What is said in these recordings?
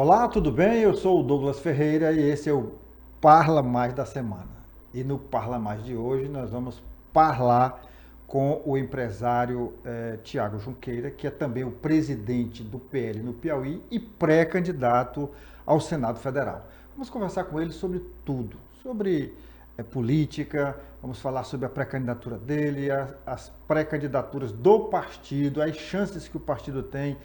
Olá, tudo bem? Eu sou o Douglas Ferreira e esse é o Parla Mais da semana. E no Parla Mais de hoje nós vamos falar com o empresário Tiago Junqueira, que é também o presidente do PL no Piauí e pré-candidato ao Senado Federal. Vamos conversar com ele sobre tudo, sobre política, vamos falar sobre a pré-candidatura dele, as pré-candidaturas do partido, as chances que o partido tem.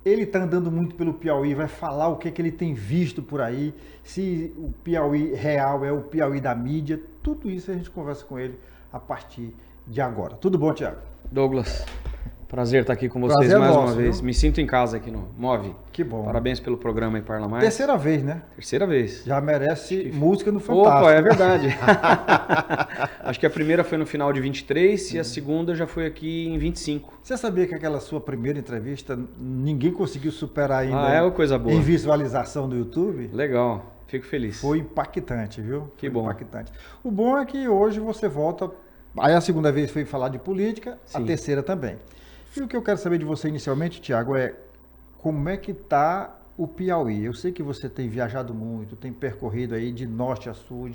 Ele está andando muito pelo Piauí, vai falar o que ele tem visto por aí, se o Piauí real é o Piauí da mídia, tudo isso a gente conversa com ele a partir de agora. Tudo bom, Tiago? Douglas, prazer estar aqui com vocês Prazer mais nosso, uma vez. Viu? Me sinto em casa aqui no Move. Que bom. Parabéns pelo programa aí, Parla Mais. Terceira vez, né? Terceira vez. Já merece música no Fantástico. Opa, é verdade. Acho que a primeira foi no final de 23 e a segunda já foi aqui em 25. Você sabia que aquela sua primeira entrevista ninguém conseguiu superar ainda É uma coisa boa. em visualização do YouTube? Legal, fico feliz. Foi impactante, viu? Que Foi bom. Impactante. O bom é que hoje você volta. Aí a segunda vez foi falar de política, Sim. a terceira também. E o que eu quero saber de você inicialmente, Tiago, é como é que está o Piauí? Eu sei que você tem viajado muito, tem percorrido aí de norte a sul,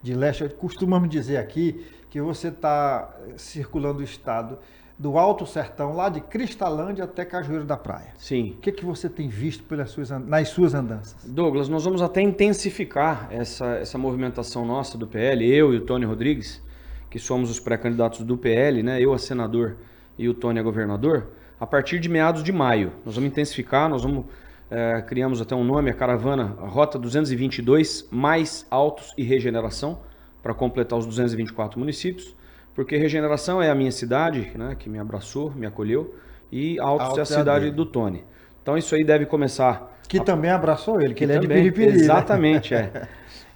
de leste. Costumamos dizer aqui que você está circulando o estado do Alto Sertão, lá de Cristalândia até Cajueiro da Praia. Sim. O que você tem visto nas suas andanças? Douglas, nós vamos até intensificar essa movimentação nossa do PL, eu e o Tony Rodrigues, que somos os pré-candidatos do PL, né? Eu a senador e o Tony a governador, a partir de meados de maio. Nós vamos intensificar, criamos até um nome, a caravana, a Rota 222, mais Altos e Regeneração, para completar os 224 municípios, porque Regeneração é a minha cidade, né, que me abraçou, me acolheu, e Altos é a cidade do Tony. Então isso aí deve começar... Que também abraçou ele, que ele também, é de Piripiri. Exatamente, é.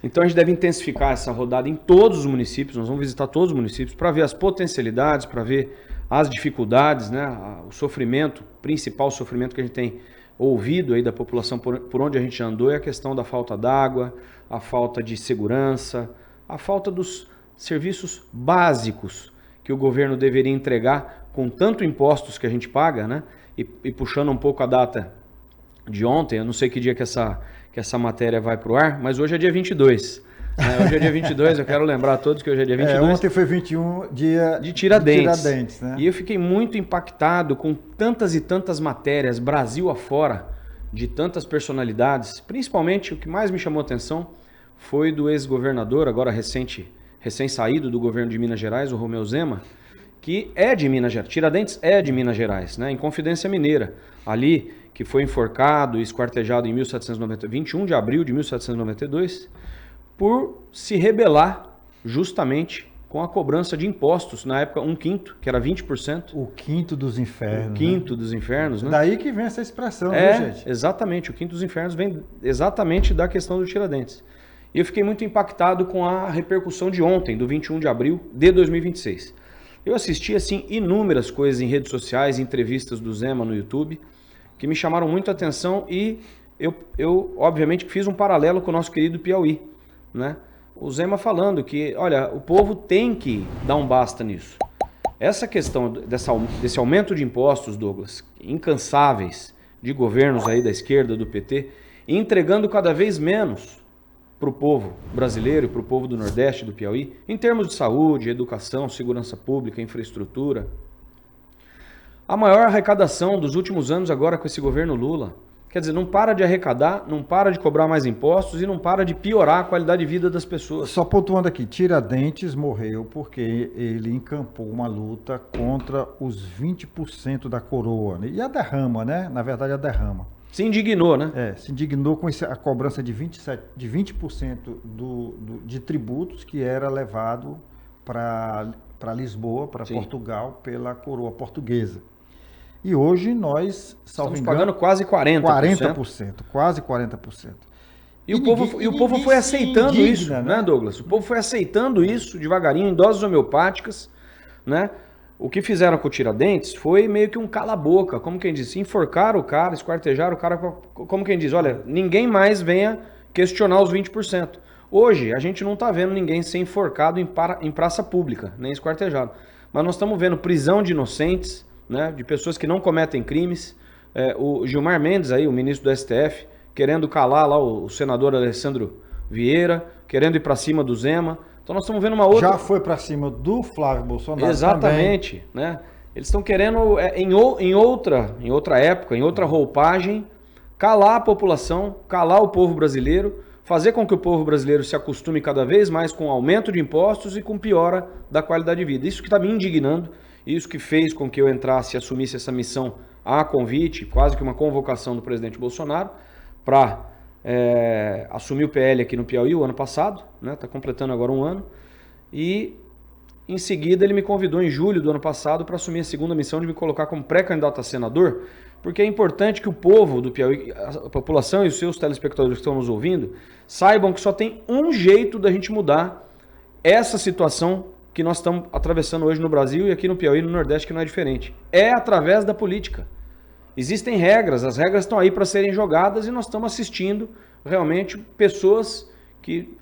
Então a gente deve intensificar essa rodada em todos os municípios, nós vamos visitar todos os municípios para ver as potencialidades, para ver as dificuldades, né, o sofrimento, o principal sofrimento que a gente tem ouvido aí da população por onde a gente andou é a questão da falta d'água, a falta de segurança, a falta dos serviços básicos que o governo deveria entregar com tanto impostos que a gente paga, né, e puxando um pouco a data de ontem, eu não sei que dia que essa matéria vai para o ar, mas hoje é dia 22. Hoje é dia 22, eu quero lembrar a todos que hoje é dia 22. Ontem foi 21, dia de Tiradentes. Né? E eu fiquei muito impactado com tantas e tantas matérias, Brasil afora, de tantas personalidades. Principalmente, o que mais me chamou a atenção foi do ex-governador, agora recém-saído do governo de Minas Gerais, o Romeu Zema, que é de Minas Gerais. Tiradentes é de Minas Gerais, né? Em Confidência Mineira. Ali, que foi enforcado e esquartejado em 21 de abril de 1792, por se rebelar justamente com a cobrança de impostos, na época 1/5, que era 20%. O quinto dos infernos. O quinto dos infernos, né? Daí que vem essa expressão, viu, gente? Exatamente, o quinto dos infernos vem exatamente da questão do Tiradentes. E eu fiquei muito impactado com a repercussão de ontem, do 21 de abril de 2026. Eu assisti, assim, inúmeras coisas em redes sociais, entrevistas do Zema no YouTube, que me chamaram muito a atenção e eu obviamente, fiz um paralelo com o nosso querido Piauí, né? O Zema falando que, olha, o povo tem que dar um basta nisso. Essa questão desse aumento de impostos, Douglas, incansáveis de governos aí da esquerda, do PT, entregando cada vez menos para o povo brasileiro e para o povo do Nordeste, do Piauí, em termos de saúde, educação, segurança pública, infraestrutura. A maior arrecadação dos últimos anos agora com esse governo Lula. Quer dizer, não para de arrecadar, não para de cobrar mais impostos e não para de piorar a qualidade de vida das pessoas. Só pontuando aqui, Tiradentes morreu porque ele encampou uma luta contra os 20% da coroa. E a derrama, né? Na verdade, a derrama. Se indignou, né? Se indignou com a cobrança de 20% de tributos que era levado para Lisboa, para Portugal, pela coroa portuguesa. E hoje nós, estamos pagando quase 40%. 40%, quase 40%. E o povo foi aceitando isso, né, Douglas? O povo foi aceitando isso devagarinho, em doses homeopáticas, né? O que fizeram com o Tiradentes foi meio que um cala-boca, como quem diz, enforcaram o cara, esquartejaram o cara, como quem diz, olha, ninguém mais venha questionar os 20%. Hoje, a gente não está vendo ninguém ser enforcado em praça pública, nem esquartejado. Mas nós estamos vendo prisão de inocentes, né, de pessoas que não cometem crimes. O Gilmar Mendes, aí, o ministro do STF, querendo calar lá o senador Alessandro Vieira, querendo ir para cima do Zema. Então nós estamos vendo uma outra... Já foi para cima do Flávio Bolsonaro. Exatamente, também. Né? Eles estão querendo, em outra época, em outra roupagem, calar a população, calar o povo brasileiro, fazer com que o povo brasileiro se acostume cada vez mais com o aumento de impostos e com piora da qualidade de vida. Isso que está me indignando, isso que fez com que eu entrasse e assumisse essa missão a convite, quase que uma convocação do presidente Bolsonaro, para assumir o PL aqui no Piauí o ano passado, né? Está completando agora um ano, e em seguida ele me convidou em julho do ano passado para assumir a segunda missão de me colocar como pré-candidato a senador, porque é importante que o povo do Piauí, a população e os seus telespectadores que estão nos ouvindo, saibam que só tem um jeito da gente mudar essa situação que nós estamos atravessando hoje no Brasil e aqui no Piauí, no Nordeste, que não é diferente. É através da política. Existem regras, as regras estão aí para serem jogadas e nós estamos assistindo realmente pessoas que,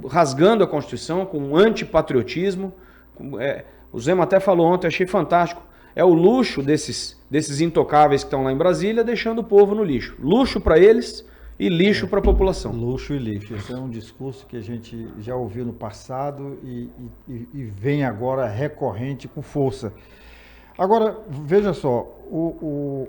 rasgando a Constituição, com antipatriotismo. O Zema até falou ontem, achei fantástico. É o luxo desses intocáveis que estão lá em Brasília, deixando o povo no lixo. Luxo para eles e lixo para a população. Luxo e lixo. Esse é um discurso que a gente já ouviu no passado e vem agora recorrente com força. Agora, veja só,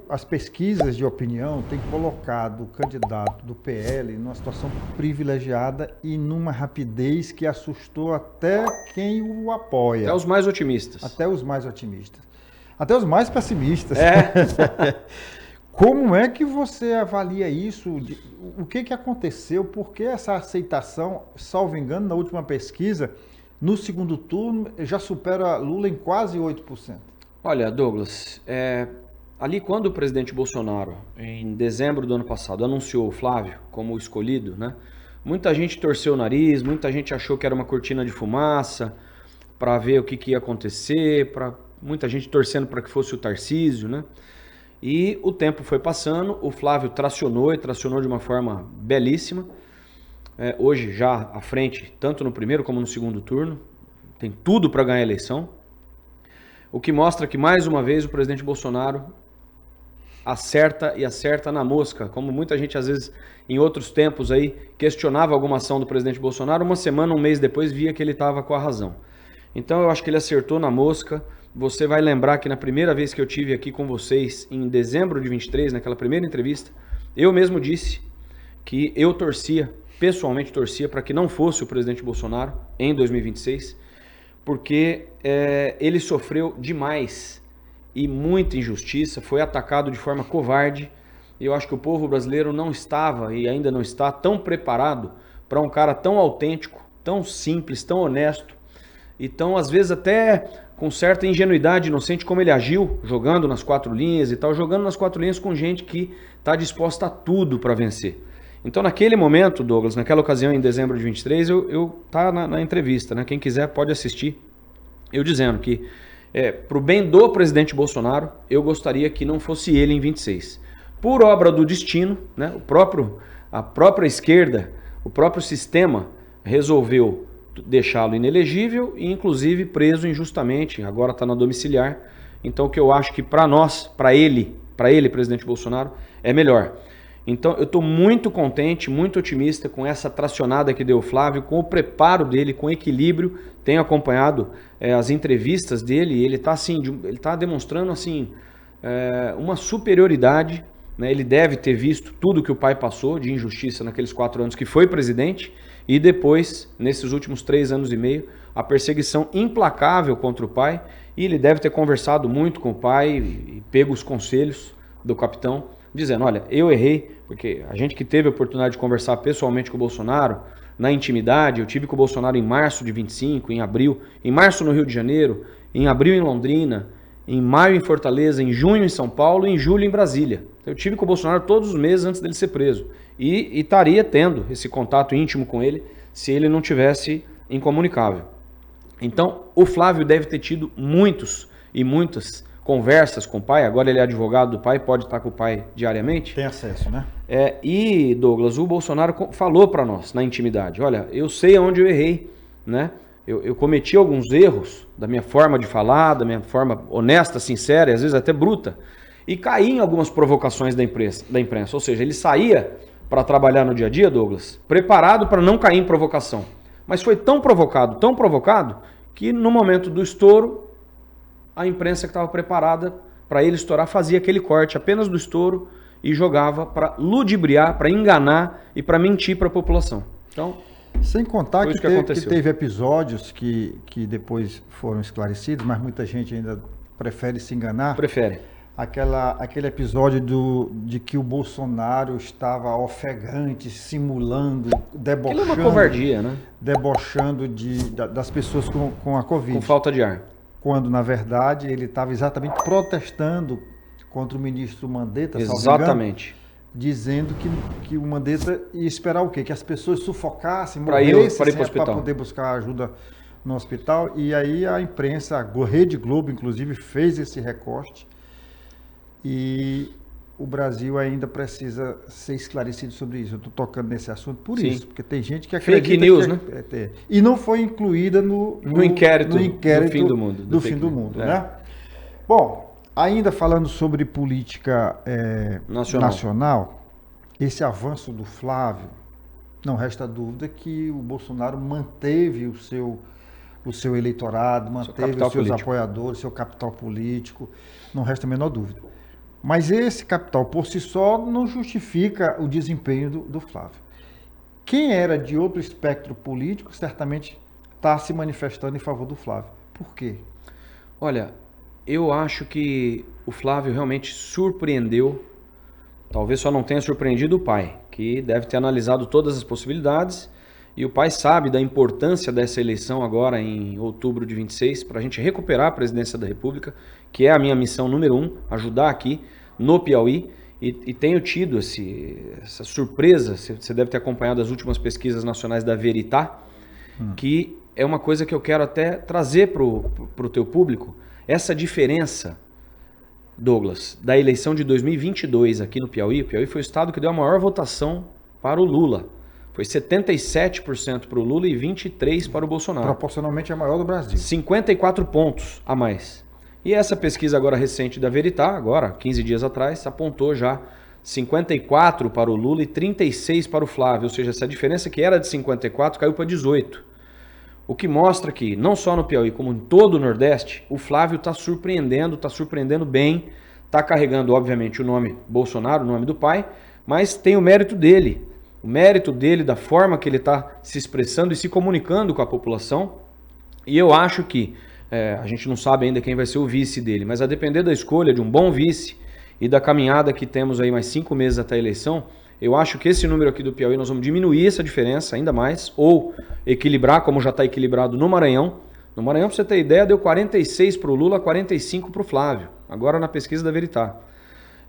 as pesquisas de opinião têm colocado o candidato do PL numa situação privilegiada e numa rapidez que assustou até quem o apoia. Até os mais otimistas. Até os mais otimistas. Até os mais pessimistas. Como é que você avalia isso? O que aconteceu? Por que essa aceitação, salvo engano, na última pesquisa, no segundo turno, já supera Lula em quase 8%? Olha, Douglas, ali quando o presidente Bolsonaro, em dezembro do ano passado, anunciou o Flávio como o escolhido, né? Muita gente torceu o nariz, muita gente achou que era uma cortina de fumaça para ver o que ia acontecer, muita gente torcendo para que fosse o Tarcísio, né? E o tempo foi passando, o Flávio tracionou de uma forma belíssima. Hoje já à frente, tanto no primeiro como no segundo turno, tem tudo para ganhar a eleição. O que mostra que, mais uma vez, o presidente Bolsonaro acerta na mosca. Como muita gente, às vezes, em outros tempos aí, questionava alguma ação do presidente Bolsonaro, uma semana, um mês depois, via que ele estava com a razão. Então, eu acho que ele acertou na mosca. Você vai lembrar que na primeira vez que eu tive aqui com vocês, em dezembro de 23, naquela primeira entrevista, eu mesmo disse que eu pessoalmente torcia para que não fosse o presidente Bolsonaro em 2026, porque ele sofreu demais e muita injustiça, foi atacado de forma covarde, e eu acho que o povo brasileiro não estava e ainda não está tão preparado para um cara tão autêntico, tão simples, tão honesto, e tão, às vezes, até com certa ingenuidade inocente, como ele agiu, jogando nas quatro linhas e tal, jogando nas quatro linhas com gente que está disposta a tudo para vencer. Então, naquele momento, Douglas, naquela ocasião, em dezembro de 23, eu tá na entrevista, né? Quem quiser pode assistir, eu dizendo que, para o bem do presidente Bolsonaro, eu gostaria que não fosse ele em 26. Por obra do destino, né? A própria esquerda, o próprio sistema resolveu deixá-lo inelegível e, inclusive, preso injustamente, agora está na domiciliar. Então, o que eu acho que para ele, presidente Bolsonaro, é melhor. Então, eu estou muito contente, muito otimista com essa tracionada que deu o Flávio, com o preparo dele, com o equilíbrio. Tenho acompanhado as entrevistas dele e ele está demonstrando assim, uma superioridade, né? Ele deve ter visto tudo que o pai passou de injustiça naqueles 4 anos que foi presidente e depois, nesses últimos 3 anos e meio, a perseguição implacável contra o pai, e ele deve ter conversado muito com o pai e pego os conselhos do capitão, dizendo, olha, eu errei, porque a gente que teve a oportunidade de conversar pessoalmente com o Bolsonaro, na intimidade, eu tive com o Bolsonaro em março de 25, em abril, em março no Rio de Janeiro, em abril em Londrina, em maio em Fortaleza, em junho em São Paulo e em julho em Brasília. Eu tive com o Bolsonaro todos os meses antes dele ser preso. E estaria tendo esse contato íntimo com ele se ele não tivesse incomunicável. Então, o Flávio deve ter tido muitas conversas com o pai, agora ele é advogado do pai, pode estar com o pai diariamente. Tem acesso, né? E, Douglas, o Bolsonaro falou para nós, na intimidade, olha, eu sei onde eu errei, né? Eu cometi alguns erros da minha forma de falar, da minha forma honesta, sincera e às vezes até bruta, e caía em algumas provocações da imprensa. Ou seja, ele saía para trabalhar no dia a dia, Douglas, preparado para não cair em provocação. Mas foi tão provocado, que no momento do estouro, a imprensa que estava preparada para ele estourar fazia aquele corte apenas do estouro e jogava para ludibriar, para enganar e para mentir para a população. Então, sem contar que teve episódios que depois foram esclarecidos, mas muita gente ainda prefere se enganar. Prefere. Aquele episódio de que o Bolsonaro estava ofegante, simulando, debochando. Aquilo é uma covardia, né? Debochando das pessoas com a Covid. Com falta de ar. Quando, na verdade, ele estava exatamente protestando contra o ministro Mandetta, exatamente, dizendo que o Mandetta ia esperar o quê? Que as pessoas sufocassem, morressem para poder buscar ajuda no hospital. E aí a imprensa, a Rede Globo, inclusive, fez esse recorte. E o Brasil ainda precisa ser esclarecido sobre isso. Eu estou tocando nesse assunto por isso, porque tem gente que acredita fake news, né? E não foi incluída no inquérito do fim do mundo. Né? Bom, ainda falando sobre política nacional, esse avanço do Flávio, não resta dúvida que o Bolsonaro manteve o seu eleitorado, manteve os seus apoiadores, seu capital político, não resta a menor dúvida. Mas esse capital por si só não justifica o desempenho do Flávio. Quem era de outro espectro político certamente está se manifestando em favor do Flávio. Por quê? Olha, eu acho que o Flávio realmente surpreendeu, talvez só não tenha surpreendido o pai, que deve ter analisado todas as possibilidades, e o pai sabe da importância dessa eleição agora em outubro de 26, para a gente recuperar a presidência da República, que é a minha missão número 1, ajudar aqui no Piauí, e tenho tido essa surpresa, você deve ter acompanhado as últimas pesquisas nacionais da Veritá, que é uma coisa que eu quero até trazer para o teu público, essa diferença, Douglas, da eleição de 2022 aqui no Piauí. O Piauí foi o estado que deu a maior votação para o Lula. Foi 77% para o Lula e 23% para o Bolsonaro. Proporcionalmente a maior do Brasil. 54 pontos a mais. E essa pesquisa agora recente da Veritá, agora, 15 dias atrás, apontou já 54 para o Lula e 36 para o Flávio. Ou seja, essa diferença que era de 54 caiu para 18. O que mostra que, não só no Piauí, como em todo o Nordeste, o Flávio está surpreendendo bem, está carregando, obviamente, o nome Bolsonaro, o nome do pai, mas tem o mérito dele. O mérito dele, da forma que ele está se expressando e se comunicando com a população. E eu acho que, a gente não sabe ainda quem vai ser o vice dele, mas a depender da escolha de um bom vice e da caminhada que temos aí mais 5 meses até a eleição, eu acho que esse número aqui do Piauí nós vamos diminuir essa diferença ainda mais, ou equilibrar, como já está equilibrado no Maranhão. No Maranhão, para você ter ideia, deu 46 para o Lula, 45 para o Flávio, agora na pesquisa da Veritá.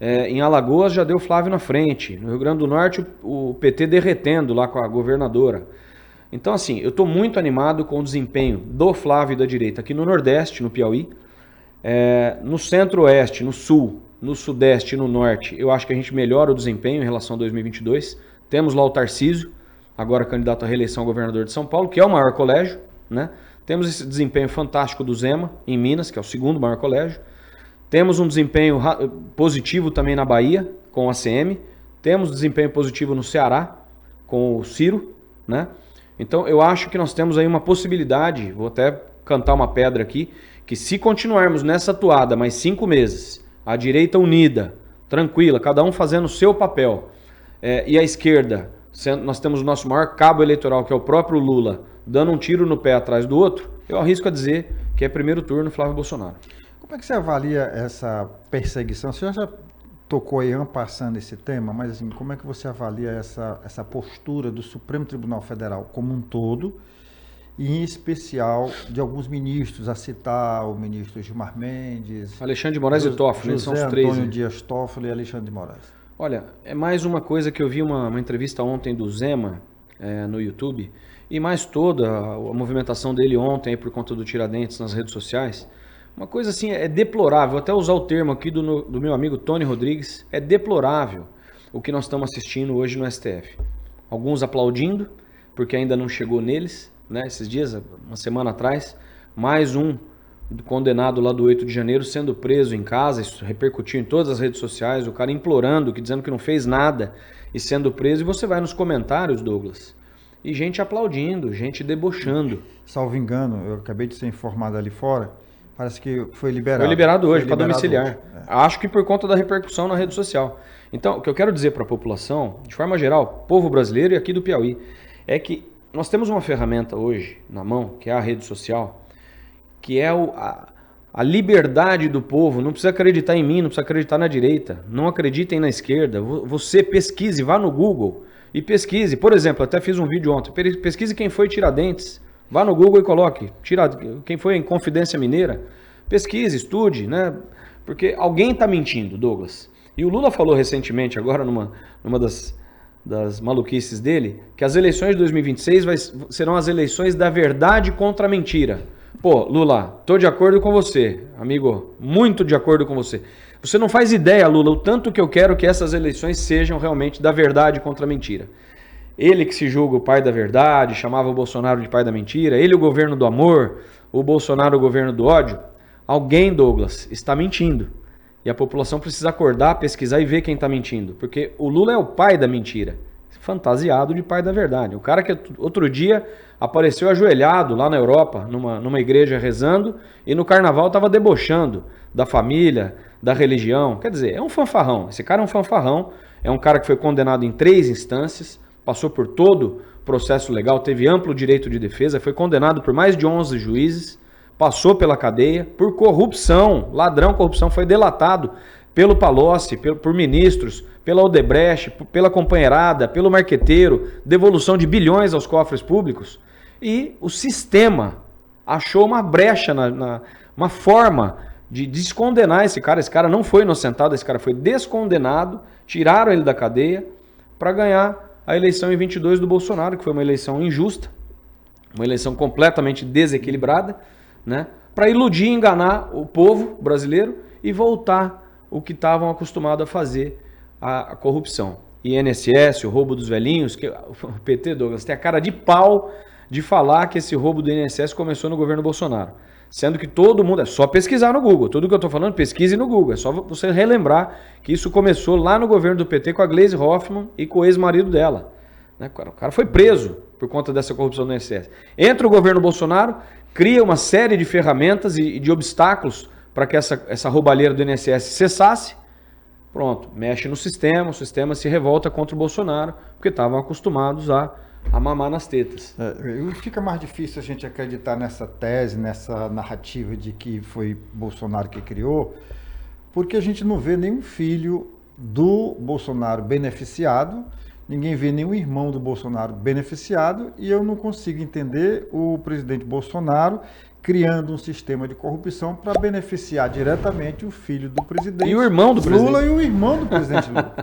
Em Alagoas já deu Flávio na frente. No Rio Grande do Norte, o PT derretendo lá com a governadora. Então, assim, eu estou muito animado com o desempenho do Flávio e da direita aqui no Nordeste, no Piauí. No Centro-Oeste, no Sul, no Sudeste e no Norte, eu acho que a gente melhora o desempenho em relação a 2022. Temos lá o Tarcísio, agora candidato à reeleição ao governador de São Paulo, que é o maior colégio, né? Temos esse desempenho fantástico do Zema, em Minas, que é o segundo maior colégio. Temos um desempenho positivo também na Bahia, com o ACM. Temos desempenho positivo no Ceará, com o Ciro, né? Então, eu acho que nós temos aí uma possibilidade, vou até cantar uma pedra aqui, que se continuarmos nessa toada mais 5 meses, a direita unida, tranquila, cada um fazendo o seu papel, e a esquerda, nós temos o nosso maior cabo eleitoral, que é o próprio Lula, dando um tiro no pé atrás do outro, eu arrisco a dizer que é primeiro turno Flávio Bolsonaro. Como é que você avalia essa perseguição? Você já tocou aí passando esse tema, mas assim, como é que você avalia essa postura do Supremo Tribunal Federal como um todo, e em especial de alguns ministros, a citar o ministro Gilmar Mendes, Alexandre de Moraes e Toffoli, são os três, Antônio Dias Toffoli e Alexandre de Moraes? Olha, é mais uma coisa que eu vi uma entrevista ontem do Zema no YouTube, e mais toda a movimentação dele ontem por conta do Tiradentes nas redes sociais. Uma coisa assim, é deplorável, vou até usar o termo aqui do meu amigo Tony Rodrigues, é deplorável o que nós estamos assistindo hoje no STF. Alguns aplaudindo, porque ainda não chegou neles, né? Esses dias, uma semana atrás, mais um condenado lá do 8 de janeiro, sendo preso em casa, isso repercutiu em todas as redes sociais, o cara implorando, dizendo que não fez nada e sendo preso, e você vai nos comentários, Douglas, e gente aplaudindo, gente debochando. Salvo engano, eu acabei de ser informado ali fora, parece que foi liberado. Foi liberado hoje, para domiciliar. Hoje. Acho que por conta da repercussão na rede social. Então, o que eu quero dizer para a população, de forma geral, povo brasileiro e aqui do Piauí, é que nós temos uma ferramenta hoje na mão, que é a rede social, que é a liberdade do povo. Não precisa acreditar em mim, não precisa acreditar na direita, não acreditem na esquerda. Você pesquise, vá no Google e pesquise. Por exemplo, até fiz um vídeo ontem, pesquise quem foi Tiradentes. Vá no Google e coloque quem foi em Confidência Mineira. Pesquise, estude, né? Porque alguém está mentindo, Douglas. E o Lula falou recentemente, agora numa das maluquices dele, que as eleições de 2026 serão as eleições da verdade contra a mentira. Pô, Lula, tô de acordo com você, amigo, muito de acordo com você. Você não faz ideia, Lula, o tanto que eu quero que essas eleições sejam realmente da verdade contra a mentira. Ele que se julga o pai da verdade, chamava o Bolsonaro de pai da mentira, ele o governo do amor, o Bolsonaro o governo do ódio. Alguém, Douglas, está mentindo. E a população precisa acordar, pesquisar e ver quem está mentindo. Porque o Lula é o pai da mentira, fantasiado de pai da verdade. O cara que outro dia apareceu ajoelhado lá na Europa, numa igreja rezando, e no carnaval estava debochando da família, da religião. Quer dizer, é um fanfarrão. Esse cara é um fanfarrão, é um cara que foi condenado em 3 instâncias, passou por todo o processo legal, teve amplo direito de defesa, foi condenado por mais de 11 juízes, passou pela cadeia por corrupção, ladrão, corrupção, foi delatado pelo Palocci, por ministros, pela Odebrecht, pela companheirada, pelo marqueteiro, devolução de bilhões aos cofres públicos. E o sistema achou uma brecha, uma forma de descondenar esse cara. Esse cara não foi inocentado, esse cara foi descondenado, tiraram ele da cadeia para ganhar a eleição em 22 do Bolsonaro, que foi uma eleição injusta, uma eleição completamente desequilibrada, né, para iludir e enganar o povo brasileiro e voltar o que estavam acostumados a fazer, a corrupção. INSS, o roubo dos velhinhos, que o PT, Douglas, tem a cara de pau de falar que esse roubo do INSS começou no governo Bolsonaro. Sendo que todo mundo, é só pesquisar no Google, tudo que eu estou falando, pesquise no Google, é só você relembrar que isso começou lá no governo do PT com a Gleisi Hoffmann e com o ex-marido dela. O cara foi preso por conta dessa corrupção do INSS. Entra o governo Bolsonaro, cria uma série de ferramentas e de obstáculos para que essa roubalheira do INSS cessasse. Pronto, mexe no sistema, o sistema se revolta contra o Bolsonaro, porque estavam acostumados a mamar nas tetas. Fica mais difícil a gente acreditar nessa tese, nessa narrativa de que foi Bolsonaro que criou, porque a gente não vê nenhum filho do Bolsonaro beneficiado, ninguém vê nenhum irmão do Bolsonaro beneficiado, e eu não consigo entender o presidente Bolsonaro criando um sistema de corrupção para beneficiar diretamente o filho do presidente e o irmão do Lula e o irmão do presidente Lula.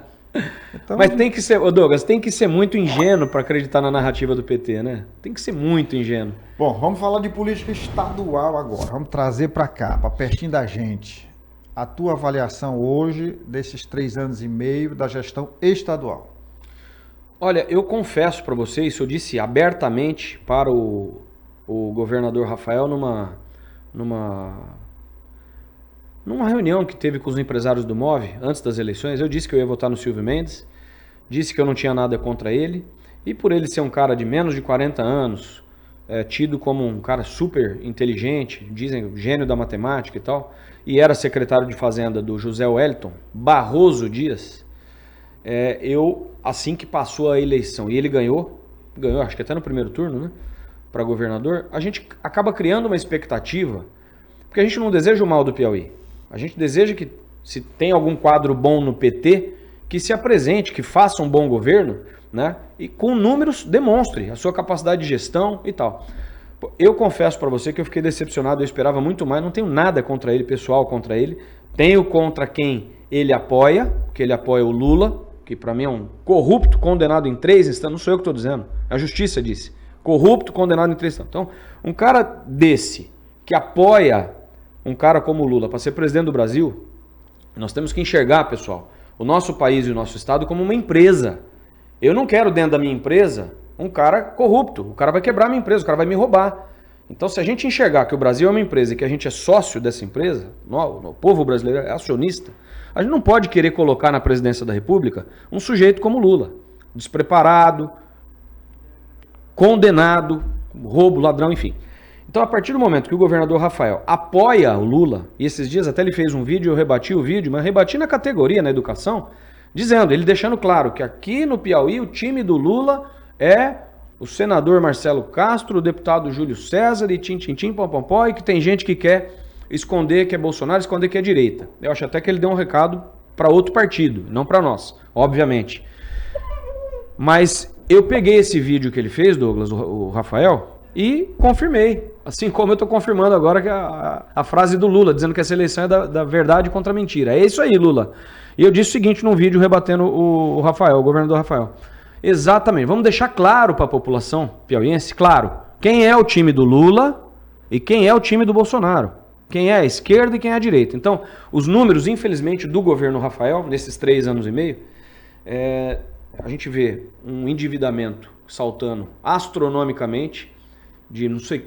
Então, mas tem que ser, Douglas, tem que ser muito ingênuo para acreditar na narrativa do PT, né? Tem que ser muito ingênuo. Bom, vamos falar de política estadual agora. Vamos trazer para cá, para pertinho da gente, a tua avaliação hoje desses 3 anos e meio da gestão estadual. Olha, eu confesso para vocês, eu disse abertamente para o governador Rafael numa reunião que teve com os empresários do MOVE, antes das eleições, eu disse que eu ia votar no Silvio Mendes, disse que eu não tinha nada contra ele, e por ele ser um cara de menos de 40 anos, tido como um cara super inteligente, dizem gênio da matemática e tal, e era secretário de Fazenda do José Wellington Barroso Dias, eu, assim que passou a eleição, e ele ganhou, acho que até no primeiro turno, né, para governador, a gente acaba criando uma expectativa, porque a gente não deseja o mal do Piauí. A gente deseja que, se tem algum quadro bom no PT, que se apresente, que faça um bom governo, né? E com números demonstre a sua capacidade de gestão e tal. Eu confesso para você que eu fiquei decepcionado, eu esperava muito mais, não tenho nada contra ele, pessoal contra ele. Tenho contra quem ele apoia, que ele apoia o Lula, que para mim é um corrupto, condenado em 3 instâncias, não sou eu que estou dizendo, a justiça disse. Corrupto, condenado em 3 instâncias. Então, um cara desse, que apoia um cara como o Lula para ser presidente do Brasil, nós temos que enxergar, pessoal, o nosso país e o nosso estado como uma empresa. Eu não quero dentro da minha empresa um cara corrupto. O cara vai quebrar a minha empresa, o cara vai me roubar. Então, se a gente enxergar que o Brasil é uma empresa e que a gente é sócio dessa empresa, o povo brasileiro é acionista, a gente não pode querer colocar na presidência da República um sujeito como Lula, despreparado, condenado, roubo, ladrão, enfim. Então, a partir do momento que o governador Rafael apoia o Lula, e esses dias até ele fez um vídeo, eu rebati o vídeo, mas rebati na categoria, na educação, dizendo, ele deixando claro que aqui no Piauí o time do Lula é o senador Marcelo Castro, o deputado Júlio César e tim, pom, pom, pom, e que tem gente que quer esconder que é Bolsonaro, esconder que é direita. Eu acho até que ele deu um recado para outro partido, não para nós, obviamente. Mas eu peguei esse vídeo que ele fez, Douglas, o Rafael, e confirmei. Assim como eu estou confirmando agora que a frase do Lula, dizendo que essa eleição é da verdade contra a mentira. É isso aí, Lula. E eu disse o seguinte num vídeo rebatendo o Rafael, o governador Rafael. Exatamente. Vamos deixar claro para a população piauiense, claro, quem é o time do Lula e quem é o time do Bolsonaro. Quem é a esquerda e quem é a direita. Então, os números, infelizmente, do governo Rafael, nesses 3 anos e meio, a gente vê um endividamento saltando astronomicamente de não sei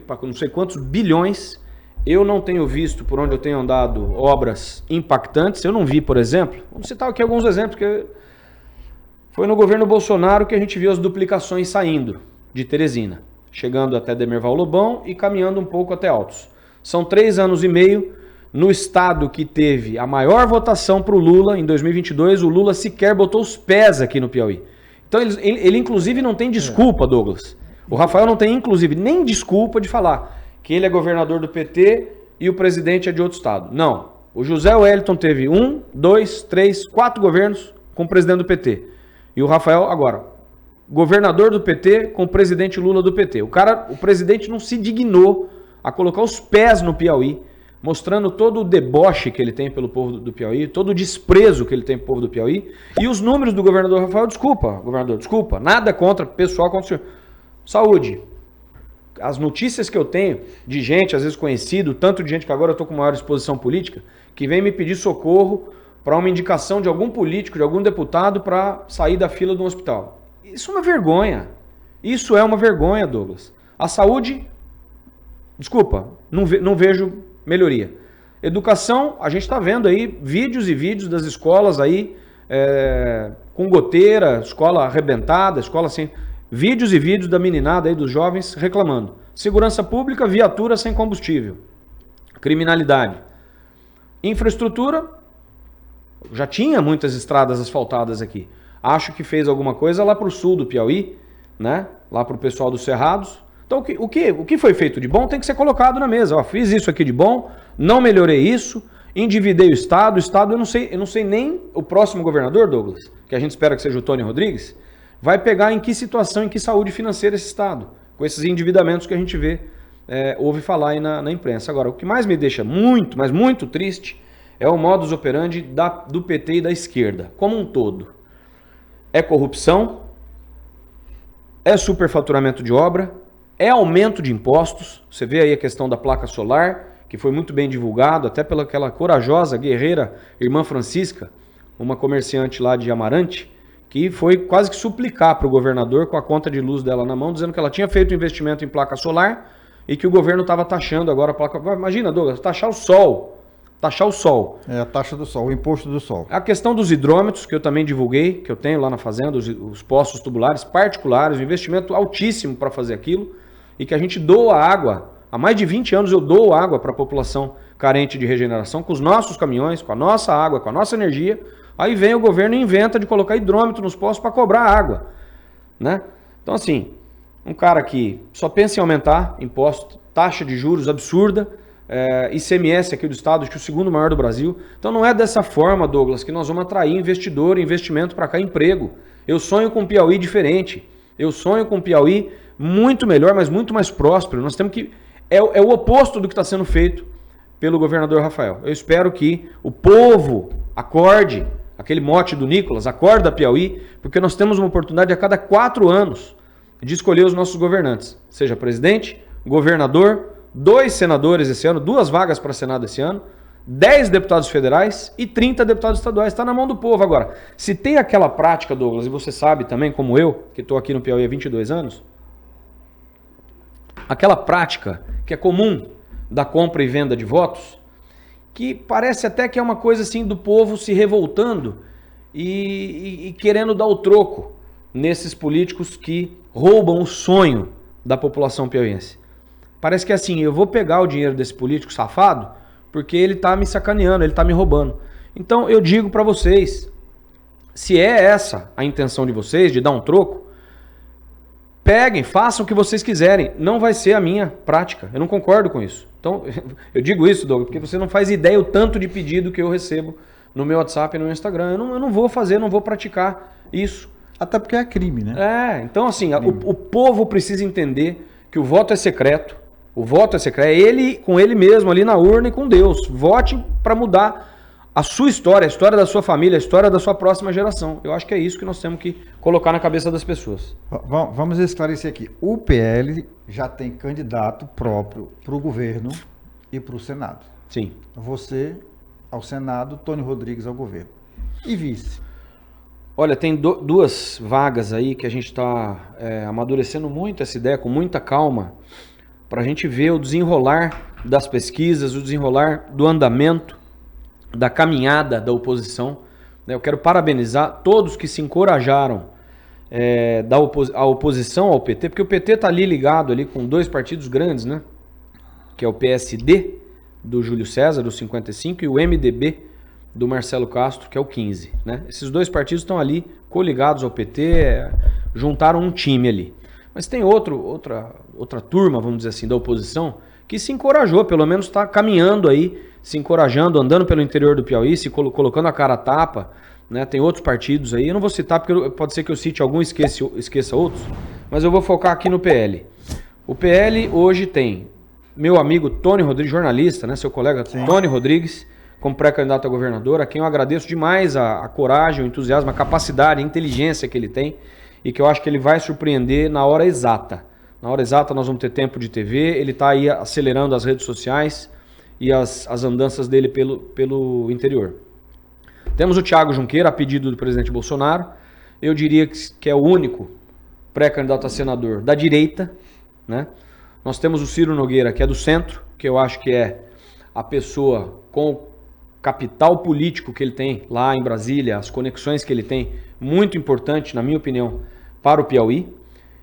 quantos bilhões. Eu não tenho visto, por onde eu tenho andado, obras impactantes. Eu não vi, por exemplo, vamos citar aqui alguns exemplos, que foi no governo Bolsonaro que a gente viu as duplicações saindo de Teresina, chegando até Demerval Lobão e caminhando um pouco até Altos. São 3 anos e meio no estado que teve a maior votação para o Lula em 2022, o Lula sequer botou os pés aqui no Piauí. Então ele inclusive não tem desculpa, Douglas. O Rafael não tem inclusive nem desculpa de falar que ele é governador do PT e o presidente é de outro estado. Não. O José Wellington teve 1, 2, 3, 4 governos com o presidente do PT. E o Rafael, agora, governador do PT com o presidente Lula do PT. O presidente não se dignou a colocar os pés no Piauí, mostrando todo o deboche que ele tem pelo povo do Piauí, todo o desprezo que ele tem pelo povo do Piauí. E os números do governador Rafael, desculpa, nada contra, pessoal contra o senhor. Saúde. As notícias que eu tenho de gente, às vezes conhecido, tanto de gente que agora eu estou com maior exposição política, que vem me pedir socorro para uma indicação de algum político, de algum deputado para sair da fila de um hospital. Isso é uma vergonha. Isso é uma vergonha, Douglas. A saúde, desculpa, não vejo melhoria. Educação, a gente está vendo aí vídeos e vídeos das escolas aí com goteira, escola arrebentada, escola sem... Vídeos e vídeos da meninada aí, dos jovens reclamando. Segurança pública, viatura sem combustível. Criminalidade. Infraestrutura, já tinha muitas estradas asfaltadas aqui. Acho que fez alguma coisa lá para o sul do Piauí, né? Lá para o pessoal dos Cerrados. Então o que foi feito de bom tem que ser colocado na mesa. Ó, fiz isso aqui de bom, não melhorei isso, endividei o Estado. Eu não sei nem o próximo governador, Douglas, que a gente espera que seja o Tony Rodrigues, vai pegar em que situação, em que saúde financeira esse Estado, com esses endividamentos que a gente vê, ouve falar aí na imprensa. Agora, o que mais me deixa muito, mas muito triste, é o modus operandi do PT e da esquerda, como um todo. É corrupção, é superfaturamento de obra, é aumento de impostos. Você vê aí a questão da placa solar, que foi muito bem divulgado, até pela aquela corajosa, guerreira irmã Francisca, uma comerciante lá de Amarante, que foi quase que suplicar para o governador com a conta de luz dela na mão, dizendo que ela tinha feito um investimento em placa solar e que o governo estava taxando agora a placa... Imagina, Douglas, taxar o sol. É a taxa do sol, o imposto do sol. A questão dos hidrômetros, que eu também divulguei, que eu tenho lá na fazenda, os poços tubulares particulares, um investimento altíssimo para fazer aquilo, e que a gente doa água. Há mais de 20 anos eu dou água para a população carente de regeneração, com os nossos caminhões, com a nossa água, com a nossa energia. Aí vem o governo e inventa de colocar hidrômetro nos poços para cobrar água, né? Então, assim, um cara que só pensa em aumentar imposto, taxa de juros absurda, ICMS aqui do estado, acho que é o segundo maior do Brasil. Então não é dessa forma, Douglas, que nós vamos atrair investidor, investimento para cá, emprego. Eu sonho com um Piauí diferente. Eu sonho com um Piauí muito melhor, mas muito mais próspero. Nós temos que... É o oposto do que está sendo feito pelo governador Rafael. Eu espero que o povo acorde, aquele mote do Nicolas, acorda Piauí, porque nós temos uma oportunidade a cada 4 anos de escolher os nossos governantes. Seja presidente, governador, 2 senadores esse ano, 2 vagas para Senado esse ano, 10 deputados federais e 30 deputados estaduais. Está na mão do povo agora. Se tem aquela prática, Douglas, e você sabe também, como eu, que estou aqui no Piauí há 22 anos, aquela prática que é comum da compra e venda de votos, que parece até que é uma coisa assim do povo se revoltando e querendo dar o troco nesses políticos que roubam o sonho da população piauiense. Parece que é assim, eu vou pegar o dinheiro desse político safado porque ele está me sacaneando, ele está me roubando. Então eu digo para vocês, se é essa a intenção de vocês, de dar um troco, peguem, façam o que vocês quiserem. Não vai ser a minha prática. Eu não concordo com isso. Então, eu digo isso, Douglas, porque você não faz ideia o tanto de pedido que eu recebo no meu WhatsApp e no meu Instagram. Eu não vou fazer, não vou praticar isso. Até porque é crime, né? Então assim, o povo precisa entender que o voto é secreto. O voto é secreto. É ele com ele mesmo ali na urna e com Deus. Vote para mudar a sua história, a história da sua família, a história da sua próxima geração. Eu acho que é isso que nós temos que colocar na cabeça das pessoas. Vamos esclarecer aqui. O PL já tem candidato próprio para o governo e para o Senado. Sim. Você ao Senado, Tony Rodrigues ao governo. E vice? Olha, tem duas vagas aí que a gente está amadurecendo muito essa ideia, com muita calma, para a gente ver o desenrolar das pesquisas, o desenrolar do andamento, da caminhada da oposição. Eu quero parabenizar todos que se encorajaram a oposição ao PT, porque o PT está ali ligado ali com dois partidos grandes, né? Que é o PSD, do Júlio César, do 55, e o MDB, do Marcelo Castro, que é o 15. Né? Esses dois partidos estão ali coligados ao PT, juntaram um time ali. Mas tem outra turma, vamos dizer assim, da oposição, que se encorajou, pelo menos está caminhando aí, se encorajando, andando pelo interior do Piauí, se colocando a cara a tapa. Né? Tem outros partidos aí, eu não vou citar porque pode ser que eu cite algum e esqueça outros, mas eu vou focar aqui no PL. O PL hoje tem meu amigo Tony Rodrigues, jornalista, né? Seu colega Sim. Tony Rodrigues, como pré-candidato a governador, a quem eu agradeço demais a coragem, o entusiasmo, a capacidade, a inteligência que ele tem e que eu acho que ele vai surpreender na hora exata. Na hora exata nós vamos ter tempo de TV, ele está aí acelerando as redes sociais e as andanças dele pelo interior. Temos o Thiago Junqueira, a pedido do presidente Bolsonaro. Eu diria que é o único pré-candidato a senador da direita, né? Nós temos o Ciro Nogueira, que é do centro, que eu acho que é a pessoa com o capital político que ele tem lá em Brasília, as conexões que ele tem, muito importante, na minha opinião, para o Piauí.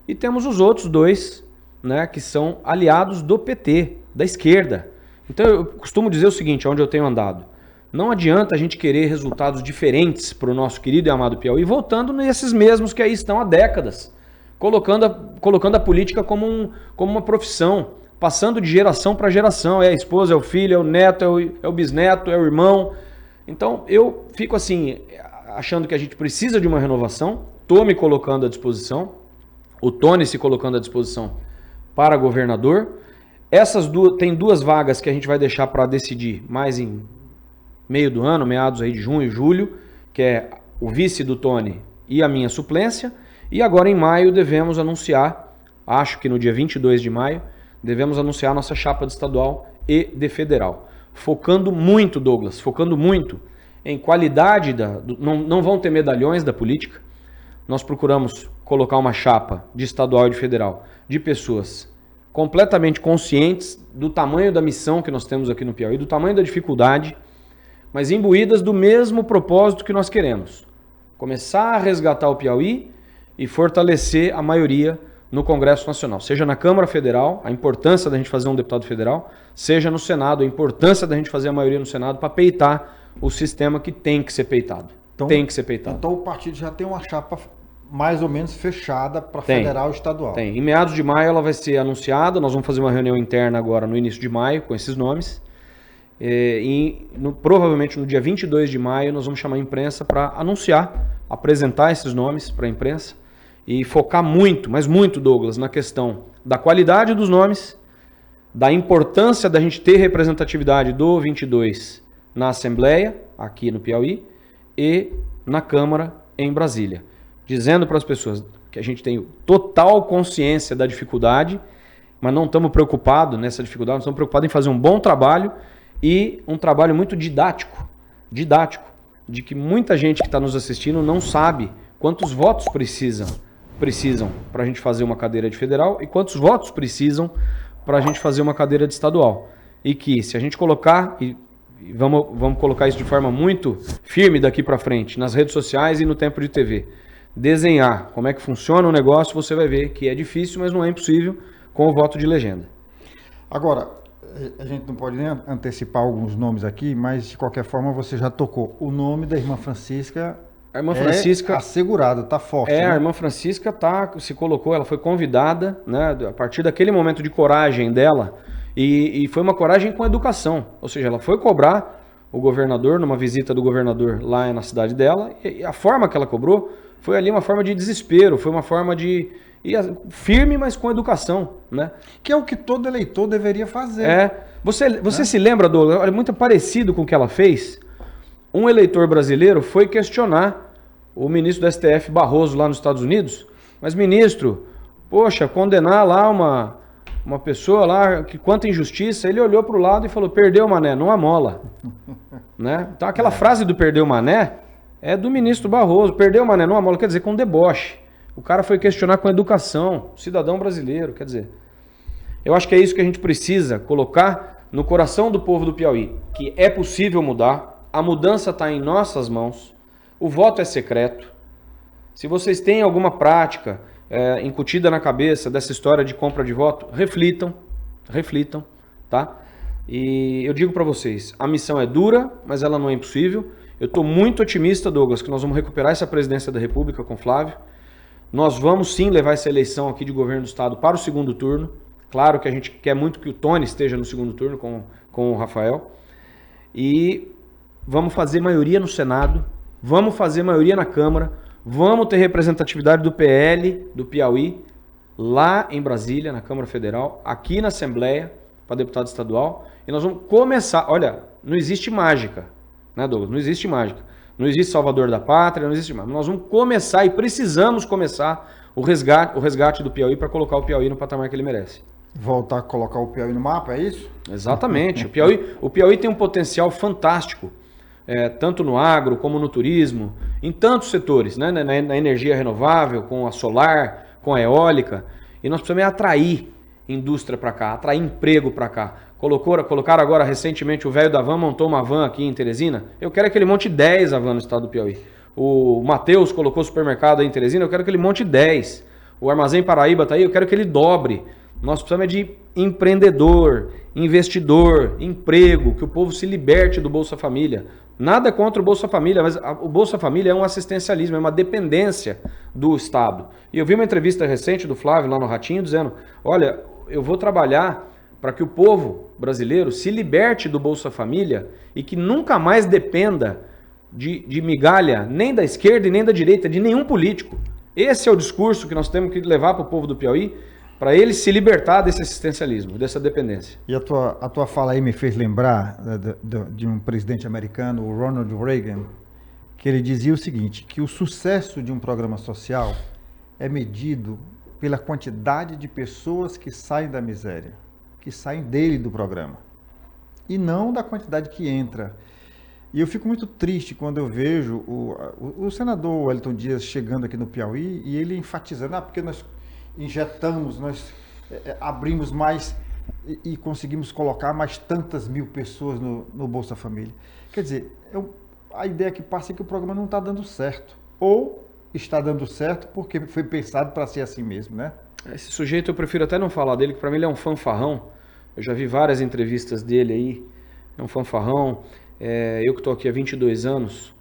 E temos os outros dois, né, que são aliados do PT, da esquerda. Então eu costumo dizer o seguinte, onde eu tenho andado. Não adianta a gente querer resultados diferentes para o nosso querido e amado Piauí, voltando nesses mesmos que aí estão há décadas, colocando a política como uma profissão, passando de geração para geração. É a esposa, é o filho, é o neto, é o bisneto, é o irmão. Então eu fico assim, achando que a gente precisa de uma renovação, estou me colocando à disposição, o Tony se colocando à disposição para governador. Tem duas vagas que a gente vai deixar para decidir mais em meio do ano, meados aí de junho, julho, que é o vice do Tony e a minha suplência. E agora em maio devemos anunciar, acho que no dia 22 de maio, devemos anunciar nossa chapa de estadual e de federal. Focando muito, Douglas, focando muito em qualidade, não vão ter medalhões da política. Nós procuramos colocar uma chapa de estadual e de federal de pessoas completamente conscientes do tamanho da missão que nós temos aqui no Piauí, do tamanho da dificuldade, mas imbuídas do mesmo propósito que nós queremos. Começar a resgatar o Piauí e fortalecer a maioria no Congresso Nacional. Seja na Câmara Federal, a importância da gente fazer um deputado federal, seja no Senado, a importância da gente fazer a maioria no Senado para peitar o sistema que tem que ser peitado. Então, tem que ser peitado. Então o partido já tem uma chapa mais ou menos fechada para federal e estadual. Tem. Em meados de maio ela vai ser anunciada, nós vamos fazer uma reunião interna agora no início de maio com esses nomes. Provavelmente no dia 22 de maio nós vamos chamar a imprensa para anunciar, apresentar esses nomes para a imprensa e focar muito, mas muito, Douglas, na questão da qualidade dos nomes, da importância da gente ter representatividade do 22 na Assembleia, aqui no Piauí, e na Câmara em Brasília. Dizendo para as pessoas que a gente tem total consciência da dificuldade, mas não estamos preocupados nessa dificuldade, nós estamos preocupados em fazer um bom trabalho e um trabalho muito didático, de que muita gente que está nos assistindo não sabe quantos votos precisam precisam para a gente fazer uma cadeira de federal e quantos votos precisam para a gente fazer uma cadeira de estadual. E que se a gente colocar, e vamos colocar isso de forma muito firme daqui para frente, nas redes sociais e no tempo de TV, desenhar como é que funciona o negócio, você vai ver que é difícil, mas não é impossível com o voto de legenda. Agora, a gente não pode nem antecipar alguns nomes aqui, mas de qualquer forma você já tocou. O nome da irmã Francisca... A irmã Francisca assegurado, tá forte. A irmã Francisca se colocou, ela foi convidada, né, a partir daquele momento de coragem dela, e foi uma coragem com educação. Ou seja, ela foi cobrar o governador, numa visita do governador lá na cidade dela, e a forma que ela cobrou foi ali uma forma de desespero, foi uma forma de... firme, mas com educação, né? Que é o que todo eleitor deveria fazer. Você se lembra, Douglas, olha, muito parecido com o que ela fez? Um eleitor brasileiro foi questionar o ministro do STF, Barroso, lá nos Estados Unidos. Mas, ministro, poxa, condenar lá uma pessoa lá, que quanta injustiça, ele olhou para o lado e falou, perdeu mané, não amola. Né? Então, aquela frase do perdeu mané é do ministro Barroso, perdeu mané, não amola, quer dizer, com deboche. O cara foi questionar com educação, cidadão brasileiro, quer dizer. Eu acho que é isso que a gente precisa colocar no coração do povo do Piauí, que é possível mudar. A mudança está em nossas mãos, o voto é secreto. Se vocês têm alguma prática incutida na cabeça dessa história de compra de voto, reflitam, tá? E eu digo para vocês, a missão é dura, mas ela não é impossível. Eu estou muito otimista, Douglas, que nós vamos recuperar essa presidência da República com Flávio. Nós vamos sim levar essa eleição aqui de governo do estado para o segundo turno. Claro que a gente quer muito que o Tony esteja no segundo turno com o Rafael. E vamos fazer maioria no Senado, vamos fazer maioria na Câmara, vamos ter representatividade do PL, do Piauí, lá em Brasília, na Câmara Federal, aqui na Assembleia, para deputado estadual, e nós vamos começar, olha, não existe mágica, né, Douglas? Não existe mágica, não existe salvador da pátria, não existe mágica. Nós vamos começar e precisamos começar o resgate do Piauí para colocar o Piauí no patamar que ele merece. Voltar a colocar o Piauí no mapa, é isso? Exatamente, o Piauí tem um potencial fantástico, tanto no agro como no turismo, em tantos setores, né? Na energia renovável, com a solar, com a eólica, e nós precisamos atrair indústria para cá, atrair emprego para cá. Colocaram agora recentemente, o velho da van montou uma van aqui em Teresina, eu quero que ele monte 10 a van no estado do Piauí. O Matheus colocou supermercado aí em Teresina, eu quero que ele monte 10. O Armazém Paraíba está aí, eu quero que ele dobre. Nós precisamos de empreendedor, investidor, emprego, que o povo se liberte do Bolsa Família. Nada contra o Bolsa Família, mas o Bolsa Família é um assistencialismo, é uma dependência do Estado. E eu vi uma entrevista recente do Flávio lá no Ratinho dizendo, olha, eu vou trabalhar para que o povo brasileiro se liberte do Bolsa Família e que nunca mais dependa de migalha, nem da esquerda e nem da direita, de nenhum político. Esse é o discurso que nós temos que levar para o povo do Piauí, para ele se libertar desse assistencialismo, dessa dependência. E a tua fala aí me fez lembrar de um presidente americano, o Ronald Reagan, que ele dizia o seguinte, que o sucesso de um programa social é medido pela quantidade de pessoas que saem da miséria, que saem dele do programa, e não da quantidade que entra. E eu fico muito triste quando eu vejo o senador Wellington Dias chegando aqui no Piauí e ele enfatizando, porque nós injetamos, nós abrimos mais e conseguimos colocar mais tantas mil pessoas no Bolsa Família. Quer dizer, a ideia que passa é que o programa não está dando certo. Ou está dando certo porque foi pensado para ser assim mesmo, né? Esse sujeito eu prefiro até não falar dele, que para mim ele é um fanfarrão. Eu já vi várias entrevistas dele aí, é um fanfarrão. Eu que estou aqui há 22 anos,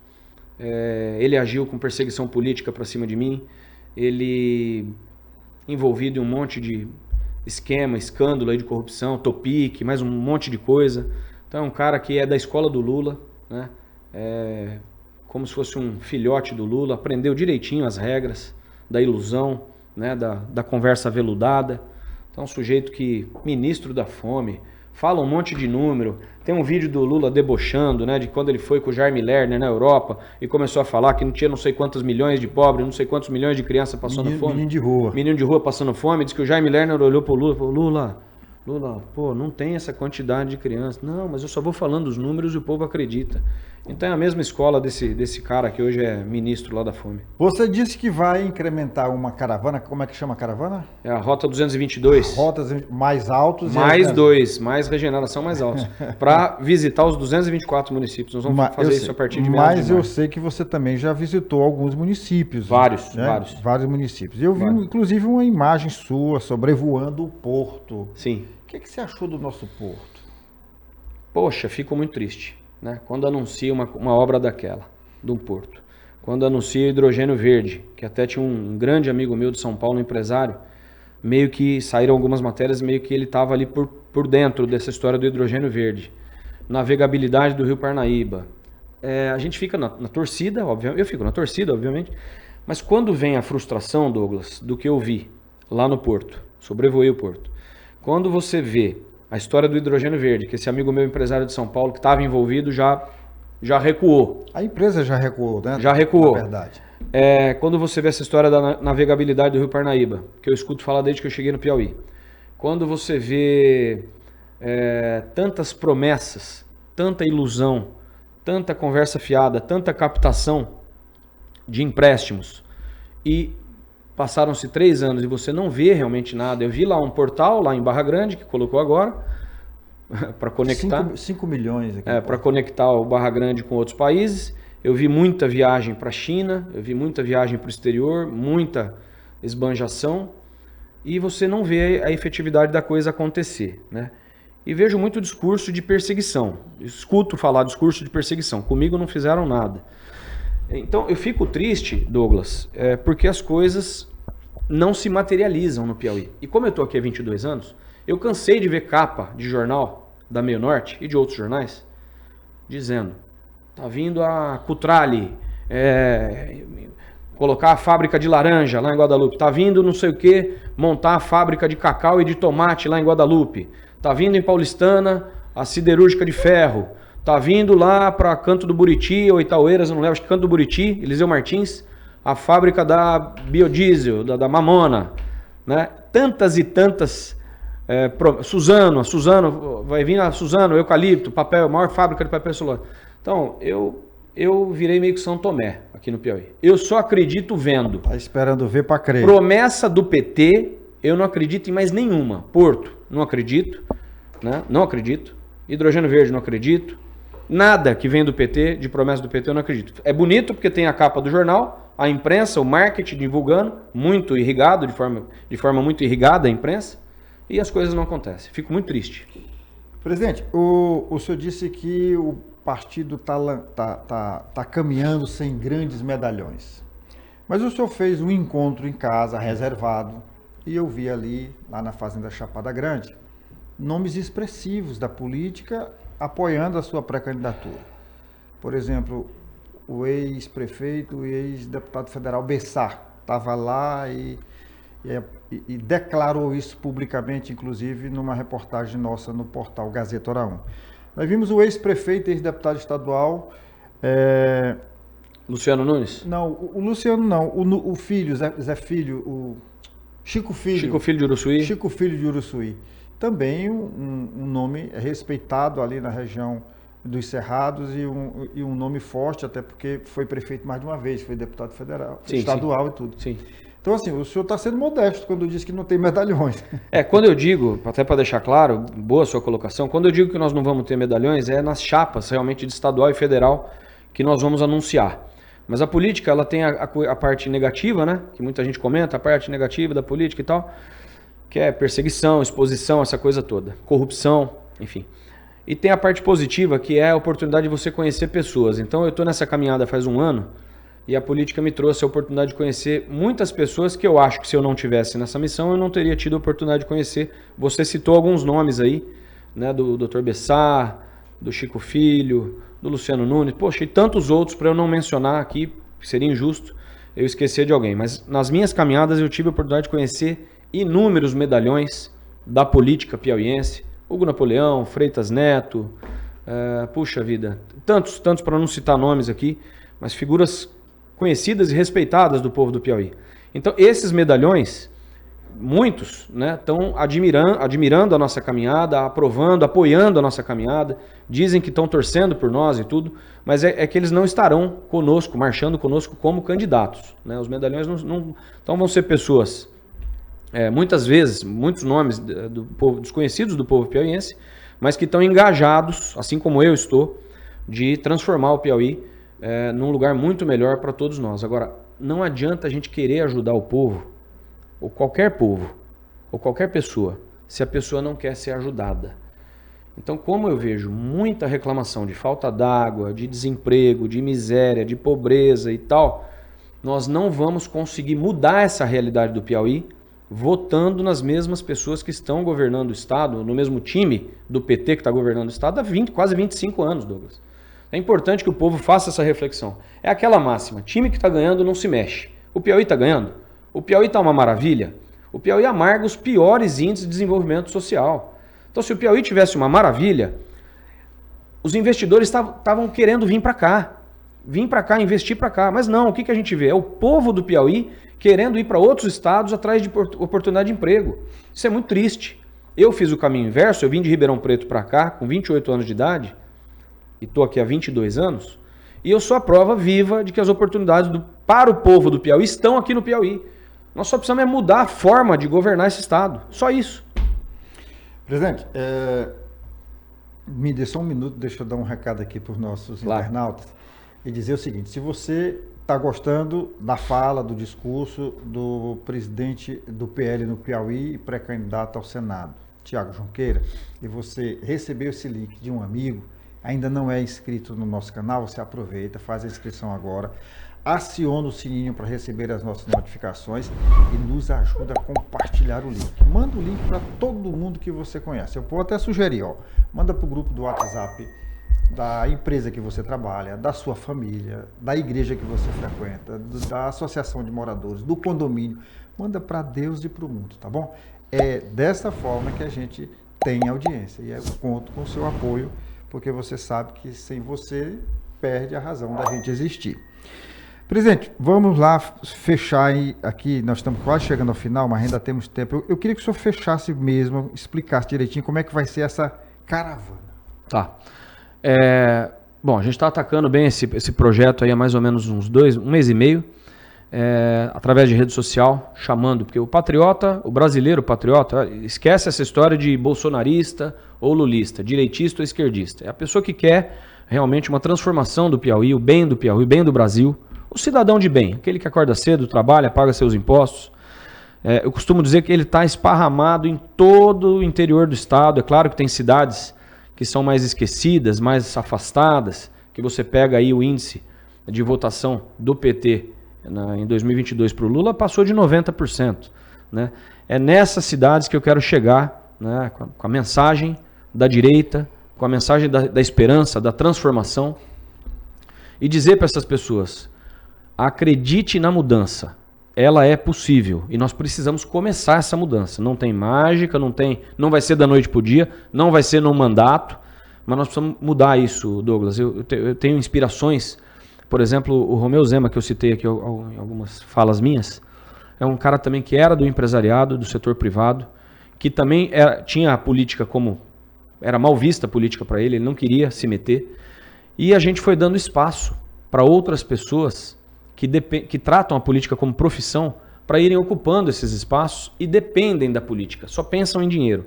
ele agiu com perseguição política para cima de mim, ele envolvido em um monte de esquema, escândalo aí de corrupção, Topic, mais um monte de coisa. Então é um cara que é da escola do Lula, né? Como se fosse um filhote do Lula, aprendeu direitinho as regras da ilusão, né? da conversa veludada. Então um sujeito que, ministro da fome, fala um monte de número. Tem um vídeo do Lula debochando, né, de quando ele foi com o Jaime Lerner na Europa e começou a falar que não tinha não sei quantos milhões de pobres, não sei quantos milhões de crianças passando fome. Menino de rua. Menino de rua passando fome. Diz que o Jaime Lerner olhou pro Lula e falou, Lula, pô, não tem essa quantidade de crianças. Não, mas eu só vou falando os números e o povo acredita. Então é a mesma escola desse cara que hoje é ministro lá da Fome. Você disse que vai incrementar uma caravana, como é que chama a caravana? É a Rota 222. Rotas mais altos. Mais dois, mais regeneração, mais altos. Para visitar os 224 municípios. Nós vamos fazer isso a partir de meados de Mas eu sei que você também já visitou alguns municípios. Vários, né? vários. Vários municípios. Eu vi, inclusive, uma imagem sua sobrevoando o porto. Sim. O que você achou do nosso porto? Poxa, fico muito triste, né? Quando anuncia uma obra daquela, de um porto. Quando anuncia hidrogênio verde, que até tinha um grande amigo meu de São Paulo, um empresário, meio que saíram algumas matérias, meio que ele estava ali por dentro dessa história do hidrogênio verde. Navegabilidade do Rio Parnaíba. A gente fica na torcida, obviamente, eu fico na torcida, obviamente, mas quando vem a frustração, Douglas, do que eu vi lá no porto, sobrevoei o porto, quando você vê a história do hidrogênio verde, que esse amigo meu empresário de São Paulo que estava envolvido já recuou. A empresa já recuou, né? Já recuou. Na verdade. Quando você vê essa história da navegabilidade do Rio Parnaíba, que eu escuto falar desde que eu cheguei no Piauí. Quando você vê tantas promessas, tanta ilusão, tanta conversa fiada, tanta captação de empréstimos e passaram-se 3 anos e você não vê realmente nada. Eu vi lá um portal, lá em Barra Grande, que colocou agora, para conectar. 5 milhões aqui. Para conectar o Barra Grande com outros países. Eu vi muita viagem para a China, eu vi muita viagem para o exterior, muita esbanjação. E você não vê a efetividade da coisa acontecer, né? E vejo muito discurso de perseguição. Escuto falar discurso de perseguição. Comigo não fizeram nada. Então eu fico triste, Douglas, porque as coisas não se materializam no Piauí. E como eu estou aqui há 22 anos, eu cansei de ver capa de jornal da Meio Norte e de outros jornais dizendo: tá vindo a Cutrale colocar a fábrica de laranja lá em Guadalupe, tá vindo não sei o que montar a fábrica de cacau e de tomate lá em Guadalupe, tá vindo em Paulistana a siderúrgica de ferro, tá vindo lá para Canto do Buriti ou Itaueiras, eu não lembro, acho que Canto do Buriti, Eliseu Martins, a fábrica da biodiesel, da Mamona, né? Tantas e tantas. Suzano, vai vir a Suzano, eucalipto, papel, maior fábrica de papel solar. Então, eu virei meio que São Tomé aqui no Piauí. Eu só acredito vendo. Tá esperando ver para crer. Promessa do PT, eu não acredito em mais nenhuma. Porto, não acredito, né? Não acredito. Hidrogênio verde, não acredito. Nada que vem do PT, de promessa do PT, eu não acredito. É bonito porque tem a capa do jornal, a imprensa, o marketing divulgando, muito irrigado, de forma muito irrigada a imprensa, e as coisas não acontecem. Fico muito triste. Presidente, o senhor disse que o partido tá caminhando sem grandes medalhões. Mas o senhor fez um encontro em casa, reservado, e eu vi ali, lá na Fazenda Chapada Grande, nomes expressivos da política apoiando a sua pré-candidatura. Por exemplo, o ex-prefeito e ex-deputado federal Bessar estava lá e declarou isso publicamente, inclusive numa reportagem nossa no portal Gazeta Hora 1. Nós vimos o ex-prefeito e ex-deputado estadual... Luciano Nunes? Não, o Luciano não, o filho, Zé Filho, o Chico Filho. Chico Filho de Uruçuí. Chico Filho de Uruçuí. Também um nome respeitado ali na região dos Cerrados e um nome forte, até porque foi prefeito mais de uma vez, foi deputado federal, estadual e tudo. Sim. Então, assim, o senhor está sendo modesto quando diz que não tem medalhões. Quando eu digo, até para deixar claro, boa sua colocação, quando eu digo que nós não vamos ter medalhões, é nas chapas realmente de estadual e federal que nós vamos anunciar. Mas a política, ela tem a parte negativa, né? Que muita gente comenta, a parte negativa da política e tal, que é perseguição, exposição, essa coisa toda, corrupção, enfim. E tem a parte positiva, que é a oportunidade de você conhecer pessoas. Então eu estou nessa caminhada faz 1 ano, e a política me trouxe a oportunidade de conhecer muitas pessoas que eu acho que se eu não tivesse nessa missão, eu não teria tido a oportunidade de conhecer. Você citou alguns nomes aí, né, do Dr. Bessar, do Chico Filho, do Luciano Nunes, poxa, e tantos outros para eu não mencionar aqui, seria injusto eu esquecer de alguém. Mas nas minhas caminhadas eu tive a oportunidade de conhecer inúmeros medalhões da política piauiense, Hugo Napoleão, Freitas Neto, puxa vida, tantos para não citar nomes aqui, mas figuras conhecidas e respeitadas do povo do Piauí. Então, esses medalhões, muitos, né, estão admirando a nossa caminhada, aprovando, apoiando a nossa caminhada, dizem que estão torcendo por nós e tudo, mas é que eles não estarão conosco, marchando conosco como candidatos, né? Os medalhões não então vão ser pessoas, muitas vezes, muitos nomes do povo, desconhecidos do povo piauiense, mas que estão engajados, assim como eu estou, de transformar o Piauí num lugar muito melhor para todos nós. Agora, não adianta a gente querer ajudar o povo, ou qualquer pessoa, se a pessoa não quer ser ajudada. Então, como eu vejo muita reclamação de falta d'água, de desemprego, de miséria, de pobreza e tal, nós não vamos conseguir mudar essa realidade do Piauí votando nas mesmas pessoas que estão governando o Estado, no mesmo time do PT que está governando o Estado há quase 25 anos, Douglas. É importante que o povo faça essa reflexão. É aquela máxima, time que está ganhando não se mexe. O Piauí está ganhando? O Piauí está uma maravilha? O Piauí amarga os piores índices de desenvolvimento social. Então, se o Piauí tivesse uma maravilha, os investidores estavam querendo vir para cá, investir para cá. Mas não, o que a gente vê? É o povo do Piauí querendo ir para outros estados atrás de oportunidade de emprego. Isso é muito triste. Eu fiz o caminho inverso, eu vim de Ribeirão Preto para cá, com 28 anos de idade, e estou aqui há 22 anos, e eu sou a prova viva de que as oportunidades para o povo do Piauí estão aqui no Piauí. Nós só precisamos mudar a forma de governar esse estado. Só isso. Presidente, me dê só um minuto, deixa eu dar um recado aqui para os nossos internautas e dizer o seguinte: se você está gostando da fala, do discurso do presidente do PL no Piauí e pré-candidato ao Senado, Tiago Junqueira, e você recebeu esse link de um amigo, ainda não é inscrito no nosso canal, você aproveita, faz a inscrição agora, aciona o sininho para receber as nossas notificações e nos ajuda a compartilhar o link. Manda o link para todo mundo que você conhece. Eu vou até sugerir, manda para o grupo do WhatsApp da empresa que você trabalha, da sua família, da igreja que você frequenta, da associação de moradores, do condomínio. Manda para Deus e para o mundo, tá bom? É dessa forma que a gente tem audiência e eu conto com o seu apoio, porque você sabe que sem você perde a razão da gente existir. Presidente, vamos lá fechar aqui, nós estamos quase chegando ao final, mas ainda temos tempo. Eu queria que o senhor fechasse mesmo, explicasse direitinho como é que vai ser essa caravana. Tá. Bom, a gente está atacando bem esse projeto aí há mais ou menos um mês e meio, através de rede social, chamando, porque o brasileiro patriota, esquece essa história de bolsonarista ou lulista, direitista ou esquerdista. É a pessoa que quer realmente uma transformação do Piauí, o bem do Brasil, o cidadão de bem, aquele que acorda cedo, trabalha, paga seus impostos. Eu costumo dizer que ele está esparramado em todo o interior do estado. É claro que tem cidades que são mais esquecidas, mais afastadas, que você pega aí o índice de votação do PT em 2022 para o Lula, passou de 90%. Né? É nessas cidades que eu quero chegar, né, com a mensagem da direita, com a mensagem da esperança, da transformação, e dizer para essas pessoas: acredite na mudança, ela é possível e nós precisamos começar essa mudança. Não tem mágica, não vai ser da noite para o dia, não vai ser num mandato, mas nós precisamos mudar isso, Douglas. Eu tenho inspirações, por exemplo, o Romeu Zema, que eu citei aqui em algumas falas minhas, é um cara também que era do empresariado, do setor privado, que também tinha a política era mal vista a política para ele não queria se meter, e a gente foi dando espaço para outras pessoas que tratam a política como profissão, para irem ocupando esses espaços e dependem da política, só pensam em dinheiro.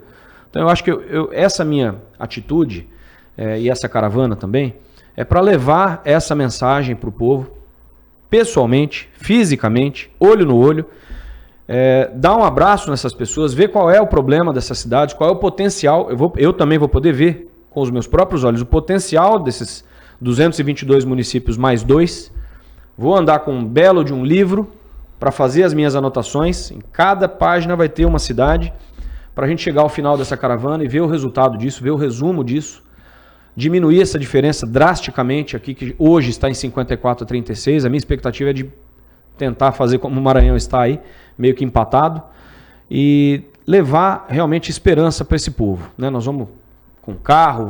Então eu acho que essa minha atitude, e essa caravana também, é para levar essa mensagem para o povo, pessoalmente, fisicamente, olho no olho, dar um abraço nessas pessoas, ver qual é o problema dessas cidades, qual é o potencial. Eu também vou poder ver com os meus próprios olhos o potencial desses 222 municípios mais 2. Vou andar com um belo de um livro para fazer as minhas anotações. Em cada página vai ter uma cidade, para a gente chegar ao final dessa caravana e ver o resultado disso, ver o resumo disso, diminuir essa diferença drasticamente aqui, que hoje está em 54 a 36. A minha expectativa é de tentar fazer como o Maranhão está aí, meio que empatado, e levar realmente esperança para esse povo. Né? Nós vamos com carro,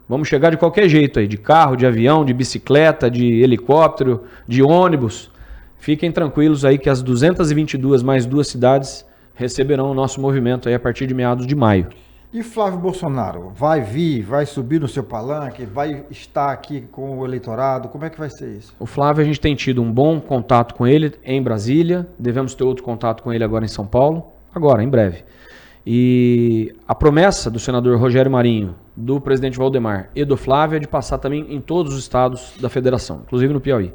vamos chegar de qualquer jeito aí, de carro, de avião, de bicicleta, de helicóptero, de ônibus. Fiquem tranquilos aí que as 222 mais 2 cidades receberão o nosso movimento aí a partir de meados de maio. E Flávio Bolsonaro, vai vir, vai subir no seu palanque, vai estar aqui com o eleitorado, como é que vai ser isso? O Flávio, a gente tem tido um bom contato com ele em Brasília, devemos ter outro contato com ele agora em São Paulo, agora, em breve. E a promessa do senador Rogério Marinho, do presidente Valdemar e do Flávio é de passar também em todos os estados da federação, inclusive no Piauí.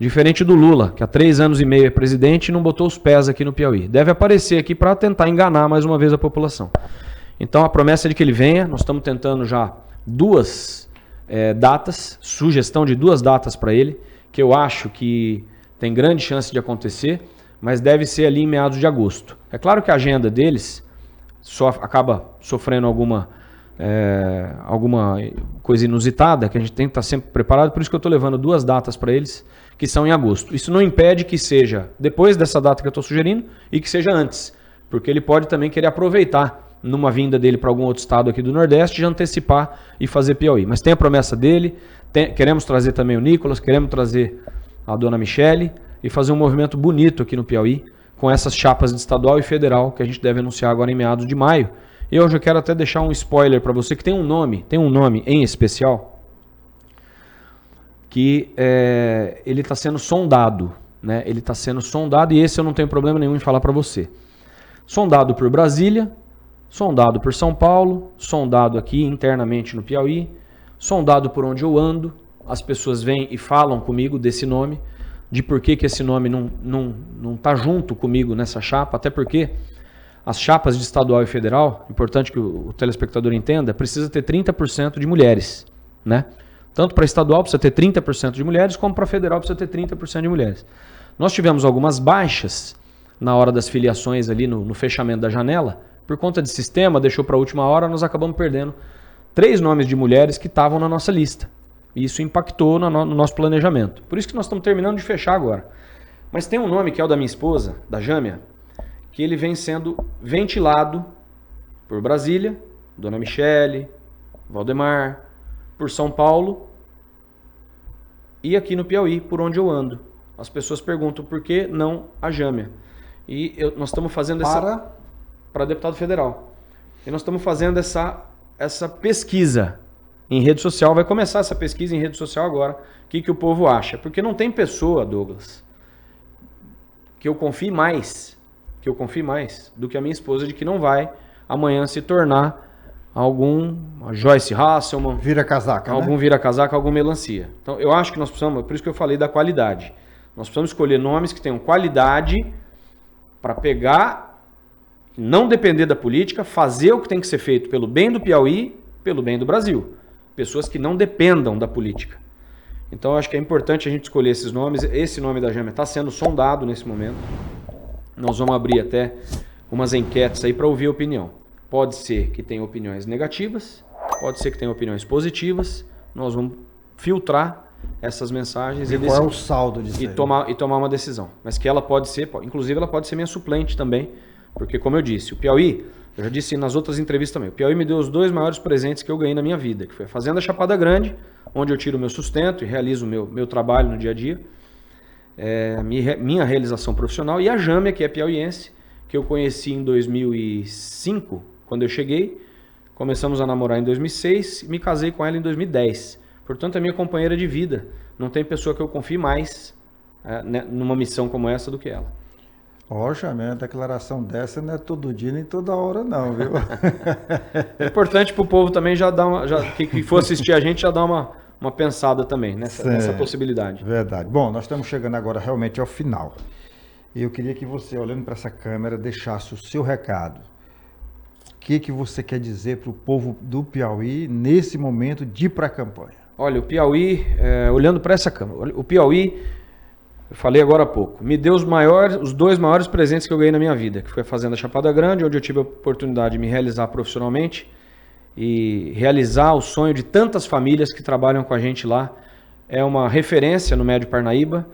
Diferente do Lula, que há 3 anos e meio é presidente e não botou os pés aqui no Piauí. Deve aparecer aqui para tentar enganar mais uma vez a população. Então a promessa é de que ele venha, nós estamos tentando já 2 datas, sugestão de 2 datas para ele, que eu acho que tem grande chance de acontecer, mas deve ser ali em meados de agosto. É claro que a agenda deles acaba sofrendo alguma coisa inusitada, que a gente tem que estar sempre preparado, por isso que eu estou levando 2 datas para eles, que são em agosto. Isso não impede que seja depois dessa data que eu estou sugerindo e que seja antes, porque ele pode também querer aproveitar numa vinda dele para algum outro estado aqui do Nordeste, de antecipar e fazer Piauí. Mas tem a promessa dele, queremos trazer também o Nicolas, queremos trazer a dona Michele e fazer um movimento bonito aqui no Piauí, com essas chapas de estadual e federal que a gente deve anunciar agora em meados de maio. E eu já quero até deixar um spoiler para você, que tem um nome em especial, que ele está sendo sondado, né? Ele está sendo sondado e esse eu não tenho problema nenhum em falar para você. Sondado por Brasília, sondado por São Paulo, sondado aqui internamente no Piauí, sondado por onde eu ando, as pessoas vêm e falam comigo desse nome, de por que esse nome não está junto comigo nessa chapa, até porque as chapas de estadual e federal, importante que o telespectador entenda, precisa ter 30% de mulheres, né? Tanto para estadual precisa ter 30% de mulheres, como para federal precisa ter 30% de mulheres. Nós tivemos algumas baixas na hora das filiações ali no fechamento da janela, por conta de sistema, deixou para a última hora, nós acabamos perdendo 3 nomes de mulheres que estavam na nossa lista. E isso impactou no nosso planejamento. Por isso que nós estamos terminando de fechar agora. Mas tem um nome que é o da minha esposa, da Jâmia, que ele vem sendo ventilado por Brasília, Dona Michele, Valdemar, por São Paulo e aqui no Piauí, por onde eu ando. As pessoas perguntam por que não a Jâmia. E nós estamos fazendo para deputado federal. E nós estamos fazendo essa pesquisa em rede social. Vai começar essa pesquisa em rede social agora. O que o povo acha? Porque não tem pessoa, Douglas, que eu confie mais do que a minha esposa de que não vai amanhã se tornar a Joyce Hasselman, vira-casaca, algum vira-casaca, algum melancia. Então eu acho que nós precisamos, por isso que eu falei da qualidade. Nós precisamos escolher nomes que tenham qualidade para pegar, não depender da política, fazer o que tem que ser feito pelo bem do Piauí, pelo bem do Brasil. Pessoas que não dependam da política. Então eu acho que é importante a gente escolher esses nomes. Esse nome da Jâmia está sendo sondado nesse momento. Nós vamos abrir até umas enquetes aí para ouvir a opinião. Pode ser que tenha opiniões negativas, pode ser que tenha opiniões positivas. Nós vamos filtrar essas mensagens e qual é o saldo disso e tomar uma decisão. Mas que ela pode ser, inclusive ela pode ser minha suplente também, porque como eu disse, o Piauí, eu já disse nas outras entrevistas também, o Piauí me deu os 2 maiores presentes que eu ganhei na minha vida, que foi a Fazenda Chapada Grande, onde eu tiro o meu sustento e realizo o meu trabalho no dia a dia, minha realização profissional, e a Jâmia, que é piauiense, que eu conheci em 2005, quando eu cheguei, começamos a namorar em 2006 e me casei com ela em 2010. Portanto, é minha companheira de vida. Não tem pessoa que eu confie mais numa missão como essa do que ela. Jâmia, uma declaração dessa não é todo dia nem toda hora não, viu? É importante para o povo também que for assistir a gente já dar uma pensada também nessa possibilidade. Verdade. Bom, nós estamos chegando agora realmente ao final. E eu queria que você, olhando para essa câmera, deixasse o seu recado. O que você quer dizer para o povo do Piauí nesse momento de ir para a campanha? Olha, o Piauí, olhando para essa câmera, o Piauí, eu falei agora há pouco, me deu os 2 maiores presentes que eu ganhei na minha vida, que foi a Fazenda Chapada Grande, onde eu tive a oportunidade de me realizar profissionalmente e realizar o sonho de tantas famílias que trabalham com a gente lá. É uma referência no Médio Parnaíba,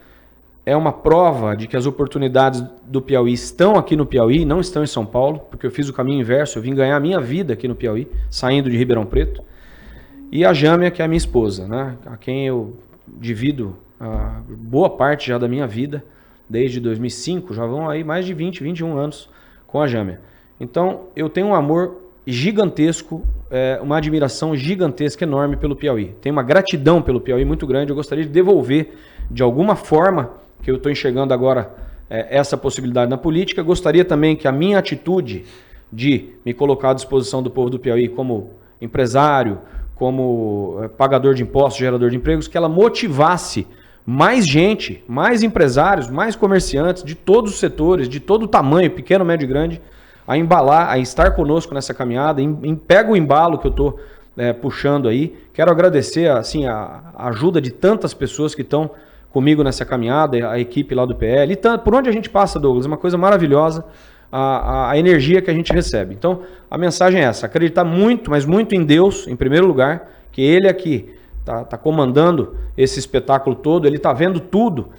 é uma prova de que as oportunidades do Piauí estão aqui no Piauí, não estão em São Paulo, porque eu fiz o caminho inverso, eu vim ganhar a minha vida aqui no Piauí, saindo de Ribeirão Preto. E a Jâmia, que é a minha esposa, né? A quem eu divido boa parte já da minha vida, desde 2005, já vão aí mais de 20, 21 anos com a Jâmia. Então, eu tenho um amor gigantesco, uma admiração gigantesca, enorme pelo Piauí. Tenho uma gratidão pelo Piauí muito grande. Eu gostaria de devolver, de alguma forma, que eu estou enxergando agora essa possibilidade na política. Gostaria também que a minha atitude de me colocar à disposição do povo do Piauí como empresário, como pagador de impostos, gerador de empregos, que ela motivasse mais gente, mais empresários, mais comerciantes de todos os setores, de todo o tamanho, pequeno, médio e grande, a embalar, a estar conosco nessa caminhada. Pega o embalo que eu estou puxando aí. Quero agradecer assim, a ajuda de tantas pessoas que estão comigo nessa caminhada, a equipe lá do PL. E por onde a gente passa, Douglas, é uma coisa maravilhosa a energia que a gente recebe. Então, a mensagem é essa: acreditar muito, mas muito em Deus, em primeiro lugar, que Ele aqui está comandando esse espetáculo todo, Ele está vendo tudo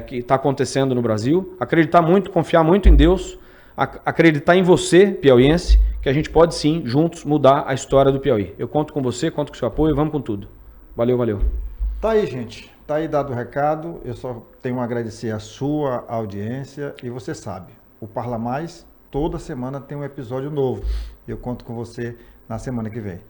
que está acontecendo no Brasil. Acreditar muito, confiar muito em Deus, acreditar em você, piauiense, que a gente pode sim, juntos, mudar a história do Piauí. Eu conto com você, conto com o seu apoio, vamos com tudo. Valeu, valeu. Tá aí, gente. Tá aí dado o recado. Eu só tenho a agradecer a sua audiência e você sabe, o Parla Mais toda semana tem um episódio novo. Eu conto com você na semana que vem.